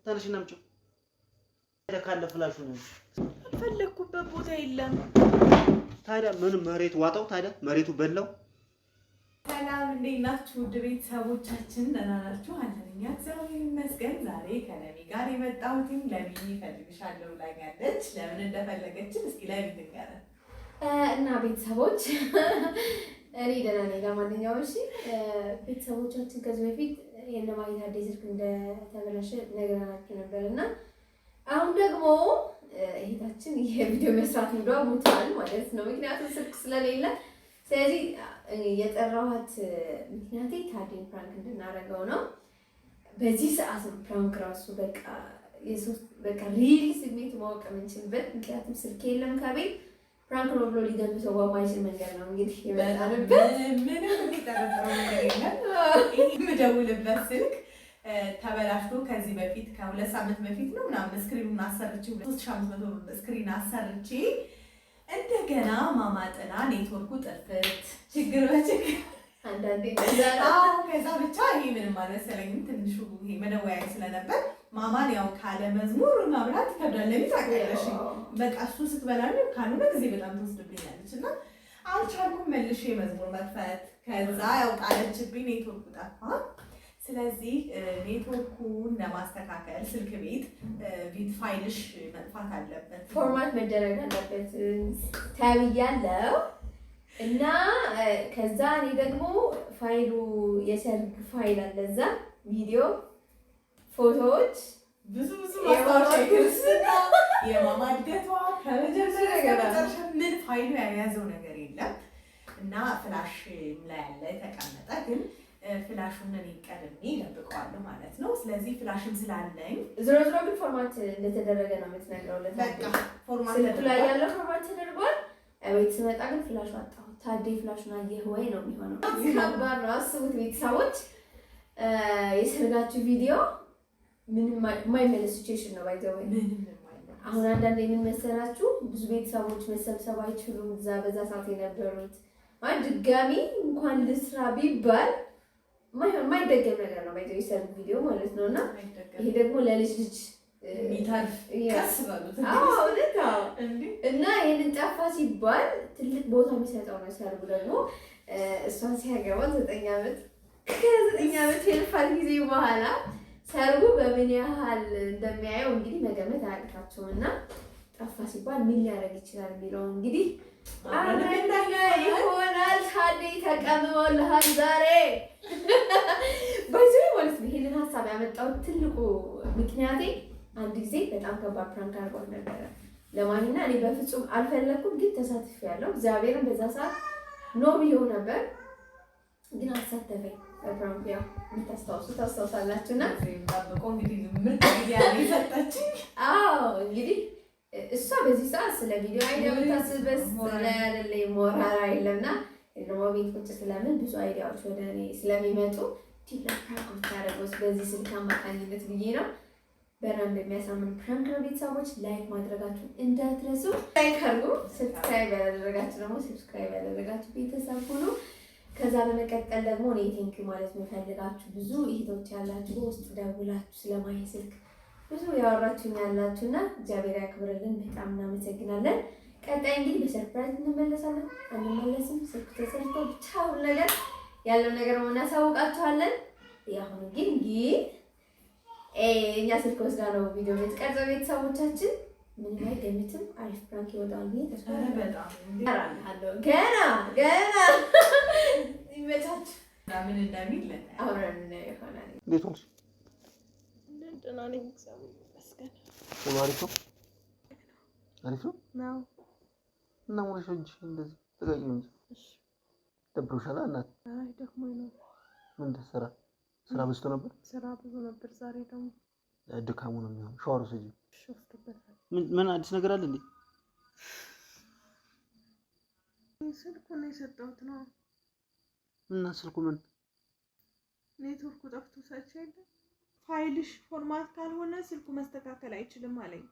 ተነሽና አምጪው ካለ ፍላሹ ነው ፈለኩበት ቦታ የለም ታዲያ ምን መሬት ዋጣው ታዲያ መሬቱ በላው ሰላም እንዴት ናችሁ ውድ ቤተሰቦቻችን ደህና ናችሁ አለኛ እግዚአብሔር ይመስገን ዛሬ ከለሚ ጋር የመጣሁት ለሚ ፈልግሻለሁ ብላኛለች ለምን እንደፈለገች እስኪ ለሚ ንገረን እና ቤተሰቦች እኔ ደህና ነኝ ለማንኛውም እሺ ቤተሰቦቻችን ከዚህ በፊት የነማይታ ዴዝርክ እንደተበላሸ ነገራችሁ ነበርና አሁን ደግሞ እህታችን የቪዲዮ መስራት ነው ሞታል ማለት ነው ምክንያቱም ስልክ ስለሌለ ስለዚህ የጠራኋት ምክንያቴ ታዲን ፕራንክ እንድናረጋው ነው በዚህ ሰዓት ፕራንክ ራሱ በቃ ሪል ስሜት ማወቅ የምንችልበት ምክንያቱም ስልክ የለም ከቤት ፕራንክ ነው ብሎ ሊገምተው በማይችል መንገድ ነው እንግዲህ የመጣንበት ምንም የሚጠረጥረው ነገር የለም የምደውልበት ስልክ ተበላሽቶ ከዚህ በፊት ከ2 ሳምንት በፊት ነው ምናምን ስክሪኑን አሰርቼ 3500 ስክሪን አሰርቼ እንደገና ማማጥና ኔትወርኩ ጥፍት ችግር በችግር አንዳንዴ ከዛ ብቻ ይሄ ምንም አልመሰለኝም ትንሹ ይሄ መደወያ ስለነበር ማማን ያው ካለ መዝሙር ማብራት ይከብዳል ለሚታቀለሽ በቃ እሱ ስትበላኝ ካልሆነ ጊዜ በጣም ትወስድብኛለች እና አልቻልኩም መልሼ መዝሙር መክፈት ከዛ ያው ጣለችብኝ ኔትወርኩ ጠፋ ስለዚህ ኔትወርኩን ለማስተካከል ስልክ ቤት ፋይልሽ መጥፋት አለበት ፎርማት መደረግ አለበት ታብያለው እና ከዛ እኔ ደግሞ ፋይሉ የሰርግ ፋይል አለዛ ቪዲዮ ፎቶዎች ብዙ ማስታወሻ ክርስትና የማማ እድገቷ ከመጀመሪያ ምን ፋይሉ የያዘው ነገር የለም እና ፍላሽ ላይ ያለ የተቀመጠ ግን ፍላሹን እኔ ቀድሜ ደብቀዋለሁ ማለት ነው ስለዚህ ፍላሽም ስላለኝ ዝሮ ግን ፎርማት እንደተደረገ ነው የምትነግረው ለታዲያ ፎርማት ላይ ያለው ፎርማት ተደርጓል ቤት ስመጣ ግን ፍላሹ አጣሁ ታዲያ ፍላሹን አየህ ወይ ነው የሚሆነው ከባድ ነው አስቡት ቤተሰቦች የሰርጋችሁ ቪዲዮ ምንም የማይመለስ ሲቹዌሽን ነው ባይዘው አሁን አንዳንዴ ምን መሰላችሁ ብዙ ቤተሰቦች መሰብሰብ አይችሉም እዛ በዛ ሰዓት የነበሩት ድጋሚ እንኳን ልስራ ቢባል ማይደገም ነገር ነው ባይዘው የሰርግ ቪዲዮ ማለት ነውና ይሄ ደግሞ ለልጅ ሚታርፍ ያስባሉት እና ይሄንን ጠፋ ሲባል ትልቅ ቦታ የሚሰጠው ነው ሰርጉ ደግሞ እሷን ሲያገባ 9 ዓመት ከ9 ዓመት የልፋት ጊዜ በኋላ ሰርጉ በምን ያህል እንደሚያየው እንግዲህ መገመት አያቅታችሁምና ጠፋ ሲባል ምን ሊያደርግ ይችላል የሚለው እንግዲህ አረጋኛ ይሆናል ታዲ ተቀምሞልሃል ዛሬ ባይዘይ ማለት ነው ይሄንን ሐሳብ ያመጣው ትልቁ ምክንያቴ አንድ ጊዜ በጣም ከባድ ፕራንክ አድርጓት ነበር ለማንኛውም እኔ በፍጹም አልፈለኩም ግን ተሳትፌያለሁ እግዚአብሔርን በዛ ሰዓት ኖ ብዬው ነበር ግን አሳተፈኝ በፕራንክ ያው ታስታውሳላችሁና ታብቆ እንግዲህ ምርጥ ቪዲዮ ይሰጣችኝ እንግዲህ እሷ በዚህ ሰዓት ስለ ቪዲዮ አይዲያ ብታስበስ ስለያለለ ሞራል አይደለምና ለሞቢል ቁጭ ስለምን ብዙ አይዲያዎች ወደ እኔ ስለሚመጡ ቲክቶክ ፕራንክ ታረጋውስ በዚህ ስልክ አማካኝነት ብዬ ነው በራንድ የሚያሳምን ፕራንክ ነው ቤተሰቦች ላይክ ማድረጋችሁ እንዳትረሱ ላይክ አድርጉ ሰብስክራይብ ያደረጋችሁ ደግሞ ሰብስክራይብ ያደረጋችሁ ቤተሰብ ሁሉ ከዛ በመቀጠል ደግሞ እኔ ቴንክ ማለት የምፈልጋችሁ ብዙ እህቶች ያላችሁ ውስጥ ደውላችሁ ስለማይ ስልክ ብዙ ያወራችሁኝ ያላችሁና እግዚአብሔር ያክብርልን በጣም እናመሰግናለን ቀጣይ እንግዲህ በሰርፕራይዝ እንመለሳለን አንመለስም ስልክ ተሰርቶ ብቻ ሁሉ ነገር ያለው ነገር እናሳውቃችኋለን ያሁን ግን እኛ ስልክ ወስዳ ነው ቪዲዮ የምትቀርጸው ቤተሰቦቻችን ምን አይገምትም አሪፍ ፕራንክ ይወጣል ግን ተስፋ በጣም ገና ይመቻች ምን እንደሚል አብረን ይሆናል እንዴት ሆነሽ ደህና ነኝ እግዚአብሔር ይመስገን አሪፍ ነው እና ወርሽ እንጂ እንደዚህ ተጋጭ ነው እሺ ደብሮሻል እናት አይ ደክሞኝ ነው ምን ተሰራ ስራ በዝቶ ነበር ስራ ብዙ ነበር ዛሬ ደግሞ ድካሙ ነው የሚሆነው ሻወር ወስጂ ሾፍተበታል ምን አዲስ ነገር አለ እንዴ ስልኩን የሰጠሁት ነው እና ስልኩ ምን ኔትወርኩ ጠፍቶ ሳይች አይደል ፋይልሽ ፎርማት ካልሆነ ስልኩ መስተካከል አይችልም አለኝ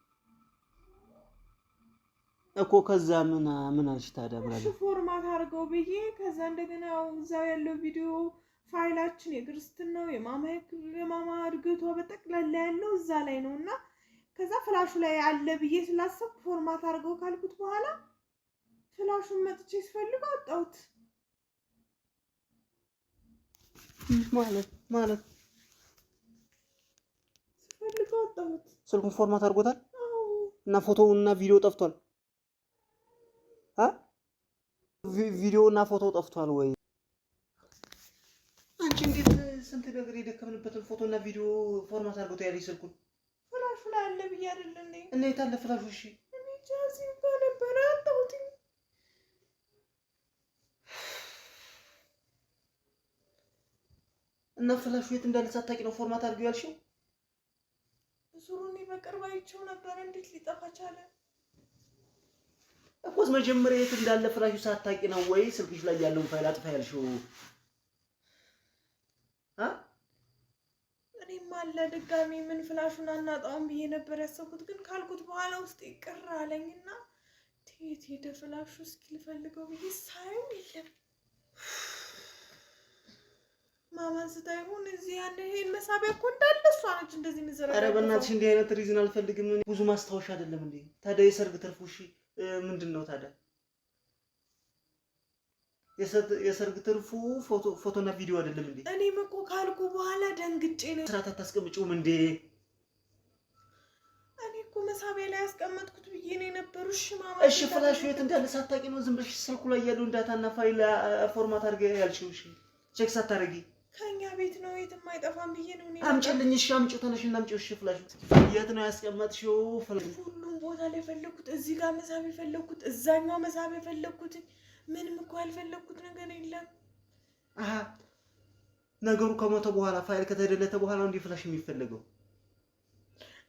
እኮ ከዛ ምን አልሽ ታዲያ ብላለች ፎርማት አድርገው ብዬ ከዛ እንደገና እዛው ያለው ቪዲዮ ፋይላችን የክርስትናው የማማ እርግቷ በጠቅላላ ያለው እዛ ላይ ነውና ከዛ ፍላሹ ላይ አለ ብዬ ስላሰብኩ ፎርማት አድርገው ካልኩት በኋላ ፍላሹን መጥቼ ስፈልግ አጣሁት። ማለት ስፈልግ አጣሁት። ስልኩን ፎርማት አድርጎታል እና ፎቶው እና ቪዲዮ ጠፍቷል። ቪዲዮ እና ፎቶ ጠፍቷል ወይ? አንቺ እንዴት ስንት ነገር የደከምንበትን ፎቶ እና ቪዲዮ ፎርማት አድርጎት ያለሽ ስልኩን? ፍላሹ ላይ አለ ብዬ አይደል እንዴ? እና የት አለ ፍላሹ? እሺ እኔ ጃዚ ነበር አጣሁት። እና ፍላሹ የት እንዳለ ሳታውቂ ነው ፎርማት አድርገው ያልሽው? ዙሩኒ በቅርብ አይቼው ነበር። እንዴት ሊጠፋ ቻለ? እኮስ መጀመሪያ የት እንዳለ ፍላሹ ሳታውቂ ነው ወይ ስልክሽ ላይ ያለውን ፋይል አጥፋ ያልሽው? እኔም አለ ድጋሚ ምን ፍላሹን አናጣውም ብዬ ነበር ያሰብኩት፣ ግን ካልኩት በኋላ ውስጥ ይቅር አለኝና የት ሄደ ፍላሹ እስኪ ልፈልገው ብዬ ሳይው የለም። ማማን ስታይሆን እዚህ ያለ ይሄን መሳቢያ እኮ እንዳለ እሷ ነች እንደዚህ ምዘረጋ። ኧረ በእናትሽ እንዲህ አይነት ሪዝን አልፈልግም። ብዙ ማስታወሻ አይደለም እንዴ ታዲያ? የሰርግ ትርፉ እሺ ምንድነው ታዲያ? የሰርግ ትርፉ ፎቶና ቪዲዮ አይደለም እንዴ? እኔም እኮ ካልኩ በኋላ ደንግጬ ነው። ስራት አታስቀምጪውም እንዴ? እኔ እኮ መሳቢያ ላይ ያስቀመጥኩት ብዬ ነው የነበሩ። እሺ ማማ፣ እሺ ፍላሹ የት እንዳለ ሳታውቂ ነው ዝም ብለሽ ስልኩ ላይ ያለውን ዳታና ፋይል ፎርማት አድርገሽ ያልሽው? እሺ ቼክ ሳታረጊ ከኛ ቤት ነው የትም አይጠፋም ብዬ ነው እኔ። አምጪልኝ። እሺ አምጪው፣ ተነሽና አምጪው። እሺ ፍላሹ የት ነው ያስቀመጥሽው? ሁሉም ቦታ ላይ ፈለኩት። እዚህ ጋር መሳብ የፈለኩት፣ እዛኛው መሳብ የፈለኩት፣ ምንም እኮ ያልፈለኩት ነገር የለም። ነገሩ ከሞተ በኋላ ፋይል ከተደለተ በኋላ ነው እንዴ ፍላሽ የሚፈልገው?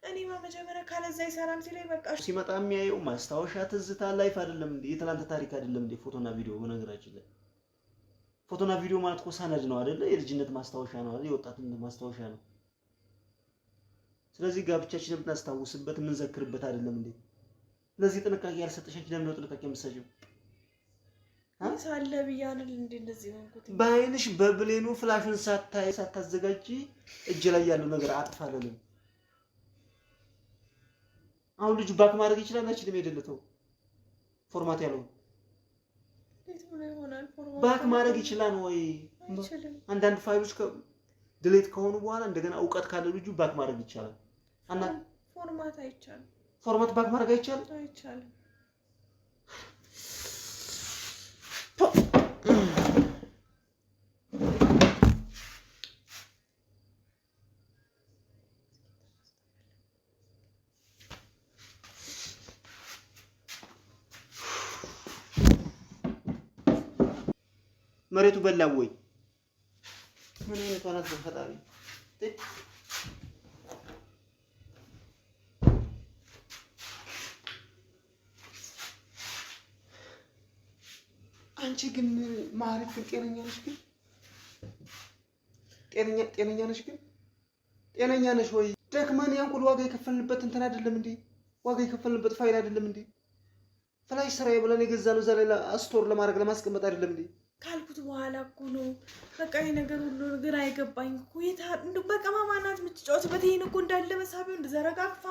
እኔማ መጀመሪያ ካለዛ ይሰራም ሲለኝ በቃ ሲመጣ የሚያየው ማስታወሻ ትዝታ ላይፍ አይደለም እንዴ? የትናንት ታሪክ አይደለም እንዴ? ፎቶና ቪዲዮ በነገራችን ላይ ፎቶና ቪዲዮ ማለት እኮ ሰነድ ነው አይደለ? የልጅነት ማስታወሻ ነው አይደል? የወጣትነት ማስታወሻ ነው። ስለዚህ ጋብቻችንን የምናስታውስበት የምንዘክርበት አይደለም እንዴ? ስለዚህ ጥንቃቄ ያልሰጠሻች ለምን ነው ጥንቃቄ የምትሰጪው? ሳለ ብያለሁ እንዴ እንደዚህ ሆንኩት። በአይንሽ በብሌኑ ፍላሹን ሳታዘጋጂ እጅ ላይ ያለው ነገር አጥፋለሁ። አሁን ልጁ ባክ ማድረግ ይችላል አይችልም? የደለተው ፎርማት ያለው ባክ ማድረግ ይችላል ወይ? አንዳንድ ፋይሎች ድሌት ከሆኑ በኋላ እንደገና እውቀት ካለ ልጁ ባክ ማድረግ ይቻላል። እና ፎርማት አይቻልም። ፎርማት ባክ ማድረግ አይቻልም? አይቻልም። መሬቱ በላው ወይ? ምን አይነት ዋናት በፈጣሪ አንቺ ግን ማሪት ግን ጤነኛ ነሽ? ግን ጤነኛ ነሽ? ግን ጤነኛ ነሽ ወይ? ደክመን ያን ሁሉ ዋጋ የከፈልንበት እንትን አይደለም እንዴ? ዋጋ የከፈልንበት ፋይል አይደለም እንዴ? ፍላሽ ስራዬ ብለን የገዛነው እዛ ላይ ስቶር ለማድረግ ለማስቀመጥ አይደለም እንዴ? ካልኩት በኋላ እኮ ነው በቃ የነገር ሁሉ ግራ አይገባኝ እኮ። እንደ በቃ ማማናት የምትጫወትበት ይሄን እኮ እንዳለ መሳቢያው እንደዘረጋፋ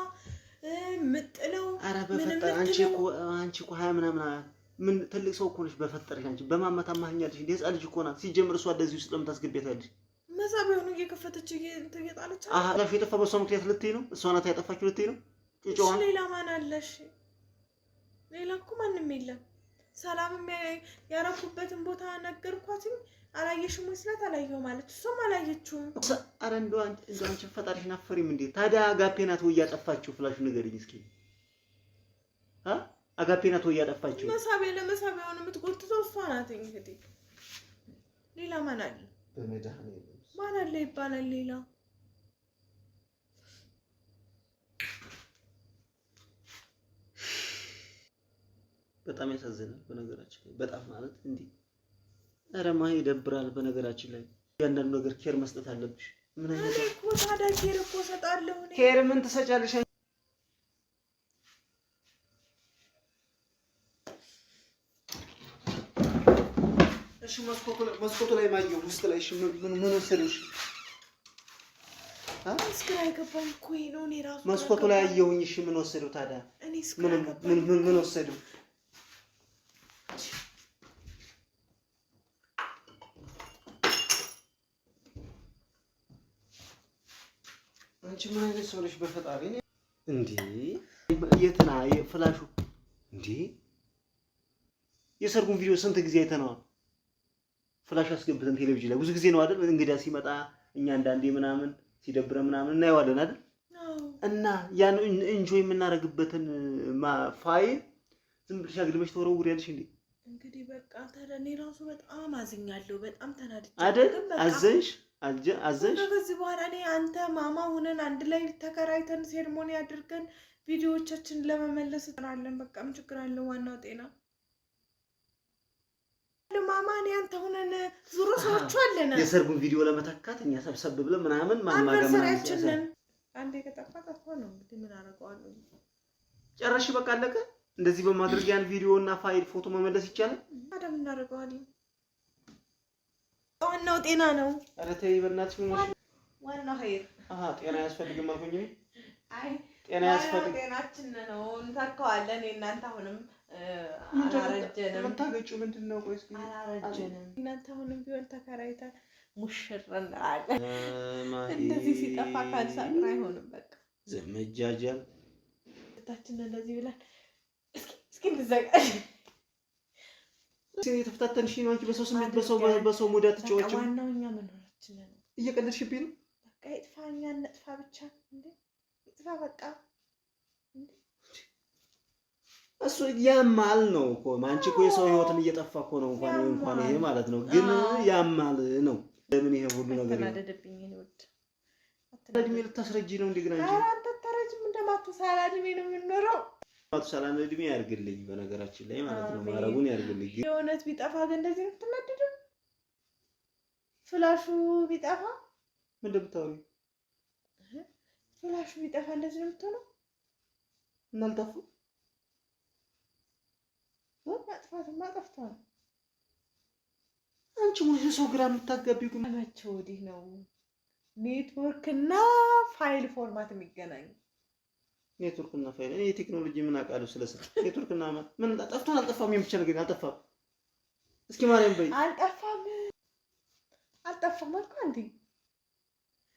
ምጥለው። ኧረ በፈጠረ አንቺ እኮ ሀያ ምናምን ምን ትልቅ ሰው እኮ ነሽ። በፈጠረሽ አንቺ በማመት አማህኛለሽ እንዴ? ህፃን ልጅ እኮ ናት። ሲጀምር እሷ እንደዚህ ውስጥ ለምን ታስገቢያታለሽ? መሳቢያውን እየከፈተች እየጣለች። ፍላሹ የጠፋ በሷ ምክንያት ልትይ ነው? እሷ ናት ያጠፋችው ልትይ ነው? ጭጫዋን ሌላ ማን አለሽ? ሌላ እኮ ማንም የለም። ሰላምም ያረኩበትን ቦታ ነገርኳትኝ። አላየሽም ወይ ስላት አላየው ማለት እሷም አላየችውም። ኧረ እንደው አንቺ ፈጣሪሽን አፈሪም እንዴ? ታዲያ አጋፔ ናት ወይ ያጠፋችው? ፍላሹ ንገሪኝ እስኪ። አጋፔ ናት ወይ ያጠፋችው? መሳቢያ ለመሳቢያውን የምትጎትተው እሷ ናት። እንግዲህ ሌላ ማን አለ? በመድኃኒዓለም ማን አለ ይባላል ሌላ? በጣም ያሳዝናል። በነገራችን ላይ በጣም ማለት እንዴ! ኧረ ማሂ ይደብራል። በነገራችን ላይ ያንዳንዱ ነገር ኬር መስጠት አለብሽ። ምን አይነት እኮ ታዲያ ኬር እኮ ሰጣለሁ እኔ። ኬር ምን ትሰጫለሽ? እሺ መስኮቱ ላይ ማየው ውስጥ ላይ እሺ ምን ወሰደሽ? እስኪ አይገባኝ እኮ ነው እኔ ራሱ መስኮቱ ላይ አየሁኝ። እሺ ምን ወሰደው ታዲያ? እኔ እስኪ ምን ወሰደው? አንቺ ምን አይነት ሰው ነሽ በፈጣሪ? እንዴ የትና ፍላሹ እንዴ የሰርጉን ቪዲዮ ስንት ጊዜ አይተነዋል? ፍላሽ አስገብተን ቴሌቪዥን ላይ ብዙ ጊዜ ነው አይደል? እንግዳ ሲመጣ እኛ አንዳንዴ ምናምን ሲደብረ ምናምን እናየዋለን አይደል? እና ያን ኢንጆይ የምናደርግበትን ፋይል ዝም ብለሽ አግድመሽ ተወረውሪያለሽ እንዴ? እንግዲህ በቃ ታዲያ እኔ ራሱ በጣም አዝኛለሁ። በጣም ተናድጃለሁ አይደል? አዘንሽ ከዚህ በኋላ እኔ አንተ ማማ ሆነን አንድ ላይ ተከራይተን ሴርሞኒ አድርገን ቪዲዮዎቻችንን ለመመለስ እንጥራለን። በቃ ምን ችግር አለው? ዋናው ጤና ማማ እኔ አንተ ሆነን ዙሮ ሰዎቹ አለን የሰርጉን ቪዲዮ ለመተካት እኛ ሰብሰብ ብለን ምናምን ማማገማችንን አንዴ ከጠፋ ነው እንግዲህ ምን አደርገዋለሁ? ጨረሽ በቃ አለቀ። እንደዚህ በማድረግ ያን ቪዲዮ እና ፋይል ፎቶ መመለስ ይቻላል። ታዲያ ምን እናደርገዋለን? ዋናው ጤና ነው። ኧረ ተይ በእናትሽ ምን ነው ዋናው ኸይር ጤና ያስፈልግም አልኩኝ። አይ ጤና ያስፈልግ ጤናችን ነው እንተካዋለን። እናንተ አሁንም አላረጀንም። የምታገጪው ምንድን ነው? ቆይ እስኪ አላረጀንም። እናንተ አሁንም ቢሆን ተከራይተን ሙሽር እንላለን። እንደዚህ ሲጠፋ ካልሳቅን አይሆንም። በቃ ዘመጃጃል ታችን እንደዚህ ብለን እስኪ እንዘጋሽ የተፈታተንሽ ነው አንቺ በሰው ስሜት በሰው ሙድ አትጫወቺም። ዋናው እኛ መኖራችን ነው። እየቀለድሽብኝ ነው። በቃ ይጥፋኛ ነጥፋ ብቻ እንዴ ይጥፋ በቃ እንዴ እሱ ያማል ነው እኮ አንቺ እኮ የሰው ህይወትን እየጠፋ እኮ ነው እንኳን ይሄ ማለት ነው። ግን ያማል ነው። ለምን ይሄ ሁሉ ነገር ተናደደብኝ ነው ወድ አትረጅም ልታስረጂ ነው እንዴ? ግን አንቺ አንተ ተረጅም እንደማትሳላድሜ ነው የምንኖረው። ሰላም እድሜ ያርግልኝ በነገራችን ላይ ማለት ነው። ማረጉን ያርግልኝ። የእውነት ቢጠፋ ግን እንደዚህ ነው የምትናደደው? ፍላሹ ቢጠፋ ምን እንደምታወሪ? ፍላሹ ቢጠፋ እንደዚህ ነው የምትሆነው? እናልጠፉ ማጥፋትማ ጠፍቷል። አንቺ ምን ሰው ግራ የምታጋቢው ግን መቼ ወዲህ ነው ኔትወርክ እና ፋይል ፎርማት የሚገናኝ? ኔትወርክ እና ፋይል እኔ የቴክኖሎጂ ምን አውቃለሁ ስለሰጥ ኔትወርክ እና ምን ጠፍቷል አልጠፋም የምትችል ነገር አልጠፋም። እስኪ ማርያም በይ አልጠፋም አልኩ እንዴ።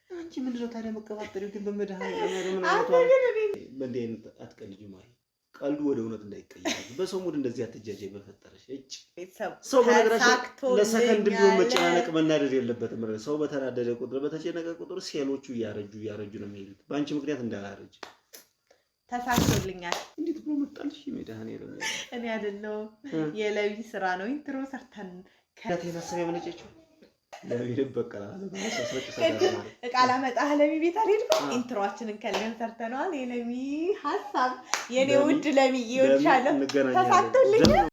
አንቺ ምንድነው ታዲያ መቀባጠሪው ግን በመድሃኒት አትቀልጂ ማለት ቀልዱ ወደ እውነት እንዳይቀየር በሰው ሙድ እንደዚህ አትጃጃይ በፈጠረሽ እጭ ሰው በነገራችን ለሰከንድ ቢሆን መጨናነቅ መናደድ የለበትም። ሰው በተናደደ ቁጥር በተጨነቀ ቁጥር ሴሎቹ እያረጁ ነው የሚሄዱት። በአንቺ ምክንያት እንዳላረጅ ተሳክቶልኛል። እንዴት ብሎ መጣልሽ? መድሃኒት እኔ አይደለሁ የለቢ ስራ ነው። ኢንትሮ ሰርተን ከቴ ማሰብ ያመነጨችው ለቢ ደበቀላ እቃ ላመጣ ለሚ ቤት አልሄድኩም። ኢንትሮአችንን ከለን ሰርተናል። የለሚ ሀሳብ የኔ ውድ ለሚ ይወድሻለሁ። ተሳክቶልኛል።